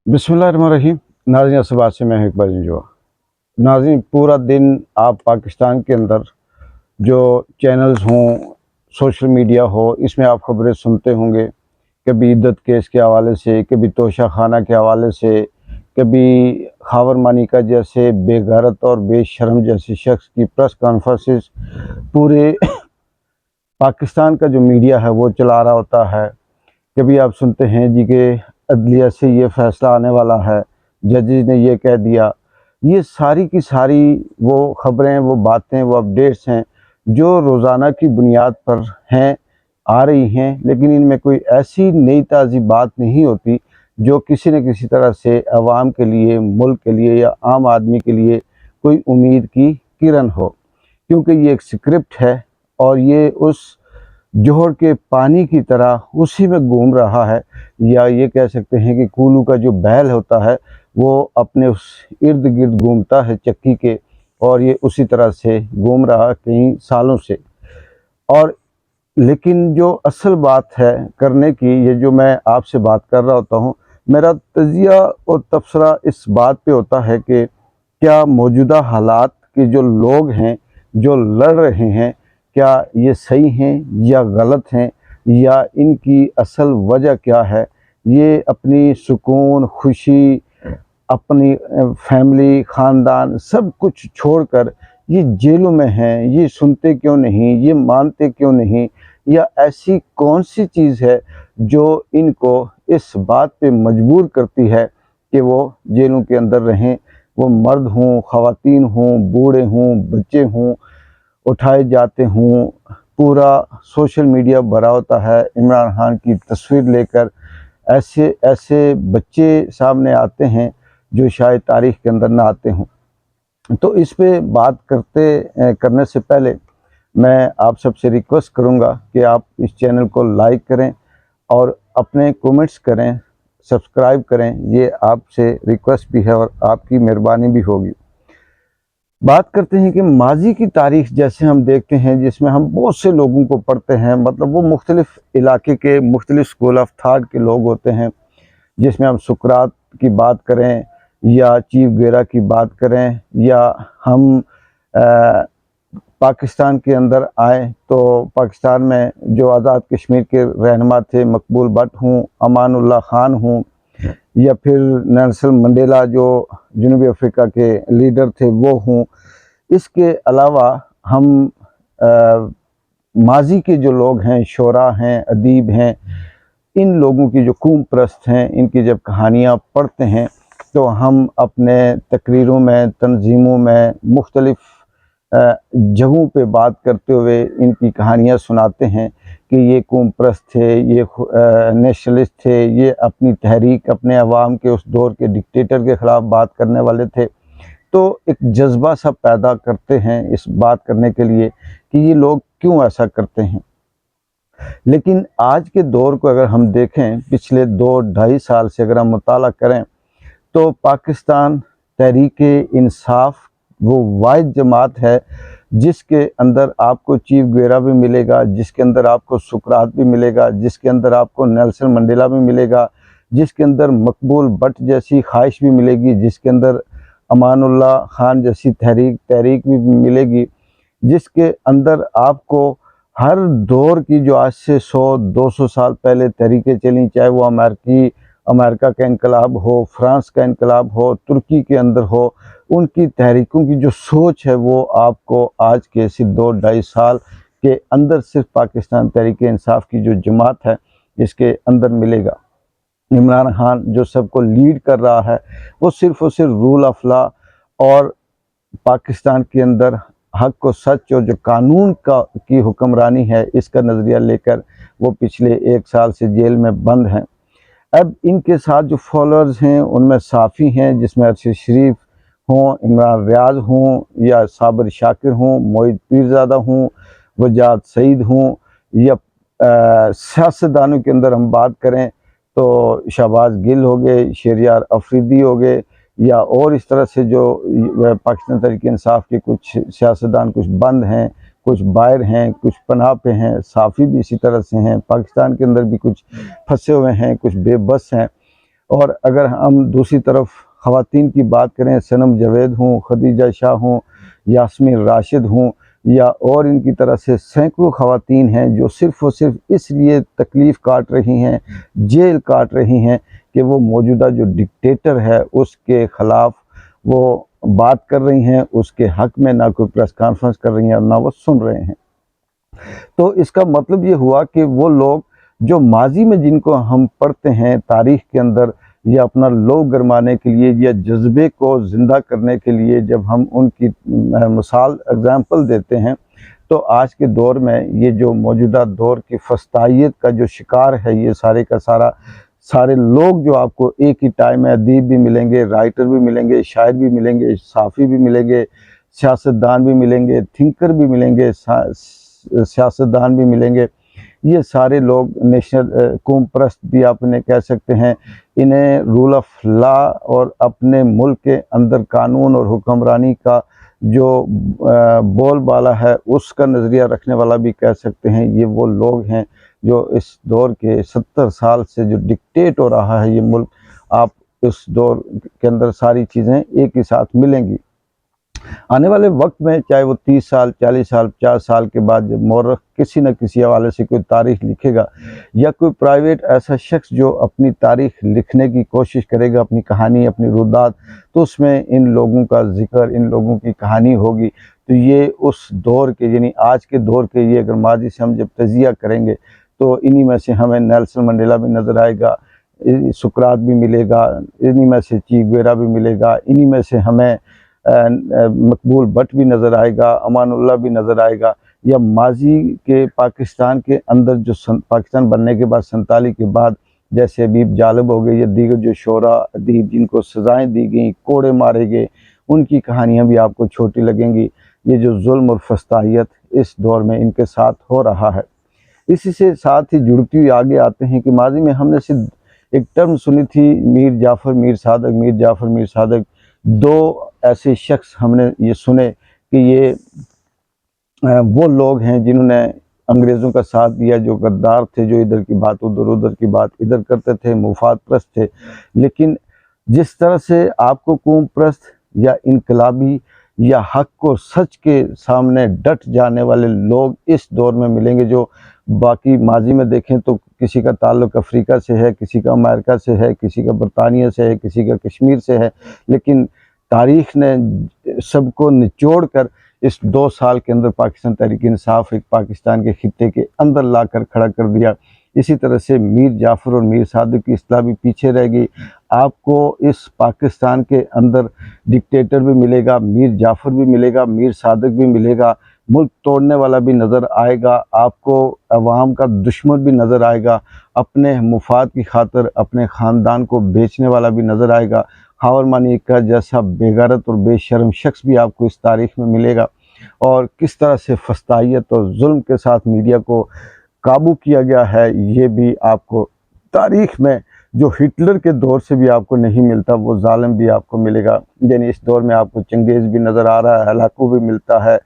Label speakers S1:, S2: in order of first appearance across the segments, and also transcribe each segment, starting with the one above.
S1: बिस्मिल्लाहिर्रहमानिर्रहीम। नाज़रीन असबात से मैं इकबाल जो नाज़रीन, पूरा दिन आप पाकिस्तान के अंदर जो चैनल्स हों, सोशल मीडिया हो, इसमें आप ख़बरें सुनते होंगे। कभी इद्दत केस के हवाले से, कभी तोशा खाना के हवाले से, कभी खावर मानिका जैसे बेगैरत और बेशर्म जैसे शख्स की प्रेस कॉन्फ्रेंसेस पूरे पाकिस्तान का जो मीडिया है वो चला रहा होता है। कभी आप सुनते हैं जी कि अदलिया से ये फ़ैसला आने वाला है, जजेस ने ये कह दिया। ये सारी की सारी वो ख़बरें, वो बातें, वो अपडेट्स हैं जो रोज़ाना की बुनियाद पर हैं, आ रही हैं, लेकिन इनमें कोई ऐसी नई ताज़ी बात नहीं होती जो किसी न किसी तरह से अवाम के लिए, मुल्क के लिए या आम आदमी के लिए कोई उम्मीद की किरण हो। क्योंकि ये एक स्क्रिप्ट है और ये उस जोहर के पानी की तरह उसी में घूम रहा है, या ये कह सकते हैं कि कूलू का जो बैल होता है वो अपने उस इर्द गिर्द घूमता है चक्की के, और ये उसी तरह से घूम रहा कई सालों से। और लेकिन जो असल बात है करने की, ये जो मैं आपसे बात कर रहा होता हूँ, मेरा तजिया और तबसरा इस बात पे होता है कि क्या मौजूदा हालात के जो लोग हैं, जो लड़ रहे हैं, क्या ये सही हैं या गलत हैं, या इनकी असल वजह क्या है। ये अपनी सुकून, खुशी, अपनी फैमिली, ख़ानदान सब कुछ छोड़कर ये जेलों में हैं। ये सुनते क्यों नहीं, ये मानते क्यों नहीं, या ऐसी कौन सी चीज़ है जो इनको इस बात पे मजबूर करती है कि वो जेलों के अंदर रहें। वो मर्द हों, ख़वातीन हों, बूढ़े हों, बच्चे हों, उठाए जाते हों। पूरा सोशल मीडिया भरा होता है इमरान खान की तस्वीर लेकर। ऐसे ऐसे बच्चे सामने आते हैं जो शायद तारीख़ के अंदर ना आते हों। तो इस पे बात करने से पहले मैं आप सबसे रिक्वेस्ट करूंगा कि आप इस चैनल को लाइक करें और अपने कमेंट्स करें, सब्सक्राइब करें। ये आपसे रिक्वेस्ट भी है और आपकी मेहरबानी भी होगी। बात करते हैं कि माजी की तारीख़ जैसे हम देखते हैं, जिसमें हम बहुत से लोगों को पढ़ते हैं, मतलब वो मुख्तलिफ़ इलाके के मुख्तलिफ़ स्कूल ऑफ थाट के लोग होते हैं। जिसमें हम सुकरात की बात करें या चीफ गेरा की बात करें, या हम पाकिस्तान के अंदर आए तो पाकिस्तान में जो आज़ाद कश्मीर के रहनुमा थे, मकबूल भट्ट हूँ, अमानुल्लाह खान हूँ, या फिर नेल्सन मंडेला जो जनूबी अफ्रीका के लीडर थे वो हूँ। इसके अलावा हम माजी के जो लोग हैं, शोरा हैं, अदीब हैं, इन लोगों की जो कूम परस्त हैं, इनकी जब कहानियाँ पढ़ते हैं तो हम अपने तकरीरों में, तंजीमों में, मुख्तलिफ़ जगहों पे बात करते हुए इनकी कहानियाँ सुनाते हैं कि ये कौम परस्त थे, ये नेशनलिस्ट थे, ये अपनी तहरीक, अपने अवाम के उस दौर के डिक्टेटर के ख़िलाफ़ बात करने वाले थे। तो एक जज्बा सा पैदा करते हैं इस बात करने के लिए कि ये लोग क्यों ऐसा करते हैं। लेकिन आज के दौर को अगर हम देखें, पिछले 2-2.5 साल से अगर हम मुताला करें, तो पाकिस्तान तहरीक-ए-इंसाफ वो वाहिद जमात है जिसके अंदर आपको चीफ गेरा भी मिलेगा, जिसके अंदर आपको सुकरात भी मिलेगा, जिसके अंदर आपको नेल्सन मंडेला भी मिलेगा, जिसके अंदर मकबूल भट्ट जैसी ख्वाहिश भी मिलेगी, जिसके अंदर अमानुल्लाह खान जैसी तहरीक भी मिलेगी, जिसके अंदर आपको हर दौर की जो आज से 100-200 साल पहले तहरीकें चली, चाहे वो अमेरिका का इनकलाब हो, फ्रांस का इनकलाब हो, तुर्की के अंदर हो, उनकी तहरीकों की जो सोच है वो आपको आज के सिर्फ 2-2.5 साल के अंदर सिर्फ पाकिस्तान तहरीक-ए-इंसाफ की जो जमात है इसके अंदर मिलेगा। इमरान खान जो सबको लीड कर रहा है वो सिर्फ़ और सिर्फ रूल ऑफ लॉ और पाकिस्तान के अंदर हक व सच और जो कानून की हुक्मरानी है इसका नज़रिया लेकर वो पिछले 1 साल से जेल में बंद हैं। अब इनके साथ जो फॉलोअर्स हैं उनमें साफ़ी हैं, जिसमें अरशद शरीफ हों, इमरान रियाज हों, या साबिर शाकिर हों, मोहित पीरज़ादा हों, वजाद सईद हों, या सियासतदानों के अंदर हम बात करें तो शहबाज गिल हो गए, शहरयार अफरीदी हो गए, या और इस तरह से जो पाकिस्तान तहरीक-ए-इंसाफ के कुछ सियासतदान कुछ बंद हैं, कुछ बाहर हैं, कुछ पनाह पे हैं। साफ़ी भी इसी तरह से हैं, पाकिस्तान के अंदर भी कुछ फंसे हुए हैं, कुछ बेबस हैं। और अगर हम दूसरी तरफ ख़वातीन की बात करें, सनम जावेद हों, खदीजा शाह हों, यास्मीन राशिद हों, या और इनकी तरह से सैकड़ों ख़वातीन हैं जो सिर्फ़ और सिर्फ इसलिए तकलीफ़ काट रही हैं, जेल काट रही हैं कि वो मौजूदा जो डिक्टेटर है उसके ख़िलाफ़ वो बात कर रही हैं, उसके हक़ में ना कोई प्रेस कॉन्फ्रेंस कर रही हैं और ना वो सुन रहे हैं। तो इसका मतलब ये हुआ कि वो लोग जो माजी में जिनको हम पढ़ते हैं तारीख़ के अंदर, या अपना लोग गरमाने के लिए या जज्बे को ज़िंदा करने के लिए जब हम उनकी मिसाल एग्ज़ाम्पल देते हैं, तो आज के दौर में ये जो मौजूदा दौर की फस्तायत का जो शिकार है ये सारे का सारे लोग जो आपको एक ही टाइम में अदीब भी मिलेंगे, राइटर भी मिलेंगे, शायर भी मिलेंगे, साफ़ी भी मिलेंगे, सियासतदान भी मिलेंगे, थिंकर भी मिलेंगे, सियासतदान भी मिलेंगे। ये सारे लोग नेशनल कौम परस्त भी आप इन्हें कह सकते हैं। इन्हें रूल ऑफ लॉ और अपने मुल्क के अंदर कानून और हुक्मरानी का जो बोलबाला है उसका नज़रिया रखने वाला भी कह सकते हैं। ये वो लोग हैं जो इस दौर के 70 साल से जो डिक्टेट हो रहा है ये मुल्क, आप इस दौर के अंदर सारी चीज़ें एक ही साथ मिलेंगी। आने वाले वक्त में चाहे वो 30 साल, 40 साल, 50 साल के बाद जब मौरख किसी न किसी हवाले से कोई तारीख़ लिखेगा, या कोई प्राइवेट ऐसा शख्स जो अपनी तारीख़ लिखने की कोशिश करेगा, अपनी कहानी, अपनी रुदात, तो उसमें इन लोगों का ज़िक्र, इन लोगों की कहानी होगी। तो ये उस दौर के, यानी आज के दौर के, ये अगर माजी से हम जब तजिया करेंगे तो इन्हीं में से हमें नेल्सन मंडेला भी नज़र आएगा, सुकरात भी मिलेगा, इन्हीं में से चे गुवेरा भी मिलेगा, इन्हीं में से हमें मकबूल भट्ट भी नज़र आएगा, अमानुल्लाह भी नज़र आएगा। या माजी के पाकिस्तान के अंदर जो पाकिस्तान बनने के बाद 47 के बाद जैसे हबीब जालिब हो गए या दीगर जो शोरा अदीब जिनको सज़ाएँ दी गई, कोड़े मारे गए, उनकी कहानियाँ भी आपको छोटी लगेंगी। ये जो जुल्म और फस्ताहियत इस दौर में इनके साथ हो रहा है, इसी से साथ ही जुड़ती हुई आगे आते हैं कि माजी में हमने सिर्फ एक टर्म सुनी थी, मीर जाफ़र मीर सादक, मीर जाफ़र मीर सादक। दो ऐसे शख्स हमने ये सुने कि ये वो लोग हैं जिन्होंने अंग्रेज़ों का साथ दिया, जो गद्दार थे, जो इधर की बात उधर, उधर की बात इधर करते थे, मुफाद परस्त थे। लेकिन जिस तरह से आपको कौम परस्त या इनकलाबी या हक़ को सच के सामने डट जाने वाले लोग इस दौर में मिलेंगे, जो बाकी माजी में देखें तो किसी का ताल्लुक़ अफ्रीका से है, किसी का अमेरिका से है, किसी का बरतानिया से है, किसी का कश्मीर से है, लेकिन तारीख़ ने सबको निचोड़ कर इस 2 साल के अंदर पाकिस्तान तहरीक-ए-इंसाफ एक पाकिस्तान के खित्ते के अंदर लाकर खड़ा कर दिया। इसी तरह से मीर जाफ़र और मीर सादिक की इस्लाह भी पीछे रह गई। आपको इस पाकिस्तान के अंदर डिक्टेटर भी मिलेगा, मीर जाफ़र भी मिलेगा, मीर सादिक भी मिलेगा, मुल्क तोड़ने वाला भी नज़र आएगा, आपको अवाम का दुश्मन भी नज़र आएगा, अपने मुफाद की खातिर अपने ख़ानदान को बेचने वाला भी नज़र आएगा। खावर मानी का जैसा बेगैरत और बेशर्म शख्स भी आपको इस तारीख़ में मिलेगा। और किस तरह से फस्तायत और जुल्म के साथ मीडिया को काबू किया गया है, ये भी आपको तारीख़ में जो हिटलर के दौर से भी आपको नहीं मिलता, वो ज़ालिम भी आपको मिलेगा। यानी इस दौर में आपको चंगेज़ भी नज़र आ रहा है, हलाकू भी मिलता है,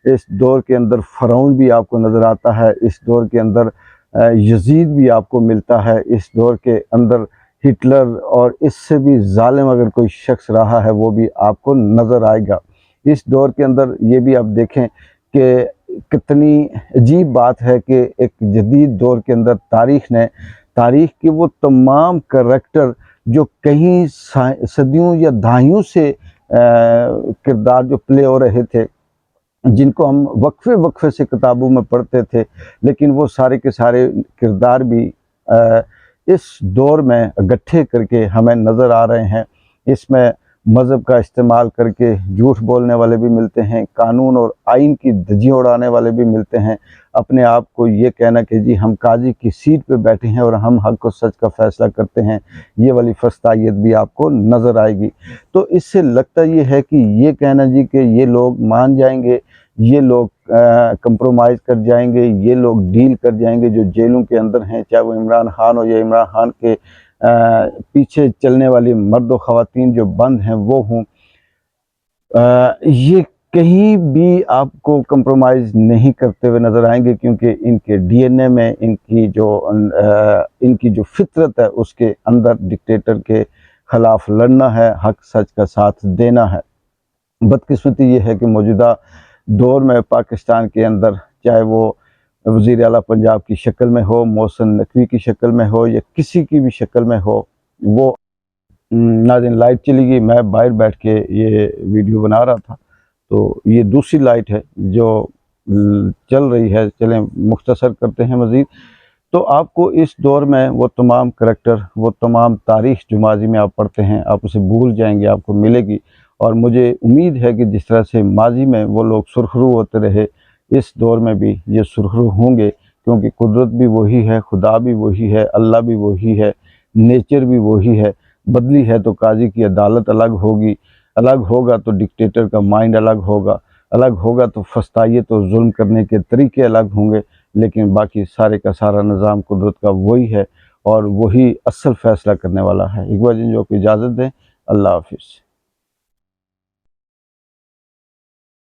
S1: इस दौर के अंदर फ़िरौन भी आपको नज़र आता है, इस दौर के अंदर यज़ीद भी आपको मिलता है, इस दौर के अंदर हिटलर और इससे भी ज़ालिम अगर कोई शख्स रहा है वो भी आपको नज़र आएगा। इस दौर के अंदर ये भी आप देखें कि कितनी अजीब बात है कि एक जदीद दौर के अंदर तारीख़ के वो तमाम करैक्टर जो कहीं सदियों या दहाइयों से किरदार जो प्ले हो रहे थे, जिनको हम वक्फे से किताबों में पढ़ते थे, लेकिन वो सारे के सारे किरदार भी इस दौर में इकट्ठे करके हमें नज़र आ रहे हैं। इसमें मज़हब का इस्तेमाल करके झूठ बोलने वाले भी मिलते हैं, कानून और आइन की धज्जियां उड़ाने वाले भी मिलते हैं, अपने आप को ये कहना कि जी हम काजी की सीट पे बैठे हैं और हम हक़ और सच का फ़ैसला करते हैं, ये वाली फस्तायत भी आपको नज़र आएगी। तो इससे लगता ये है कि ये कहना जी कि ये लोग मान जाएंगे, ये लोग कंप्रोमाइज़ कर जाएंगे, ये लोग डील कर जाएंगे जो जेलों के अंदर हैं, चाहे वो इमरान खान हो या इमरान खान के पीछे चलने वाली मर्द व ख़वातीन जो बंद हैं वो हों, ये कहीं भी आपको कंप्रोमाइज़ नहीं करते हुए नज़र आएंगे, क्योंकि इनके डीएनए में इनकी जो फितरत है उसके अंदर डिक्टेटर के ख़िलाफ़ लड़ना है, हक सच का साथ देना है। बदकिस्मती ये है कि मौजूदा दौर में पाकिस्तान के अंदर, चाहे वो वज़ीर आला पंजाब की शक्ल में हो, मोहसिन नकवी की शक्ल में हो, या किसी की भी शक्ल में हो, वो नाज़रीन लाइट चली गई। मैं बाहर बैठ के ये वीडियो बना रहा था, तो ये दूसरी लाइट है जो चल रही है। चलें मुख्तसर करते हैं मज़ीद। तो आपको इस दौर में वो तमाम करैक्टर, वो तमाम तारीख़ जो माजी में आप पढ़ते हैं, आप उसे भूल जाएंगे, आपको मिलेगी। और मुझे उम्मीद है कि जिस तरह से माजी में वो लोग सुरखरू होते रहे, इस दौर में भी ये सुरखरू होंगे, क्योंकि कुदरत भी वही है, खुदा भी वही है, अल्लाह भी वही है, नेचर भी वही है। बदली है तो काजी की अदालत अलग होगी, अलग होगा तो डिक्टेटर का माइंड अलग होगा तो फस्तायत और जुल्म करने के तरीके अलग होंगे, लेकिन बाकी सारे का सारा निज़ाम कुदरत का वही है और वही असल फ़ैसला करने वाला है। इकबाल जिंजो को इजाज़त दें। अल्लाह हाफ़िज़।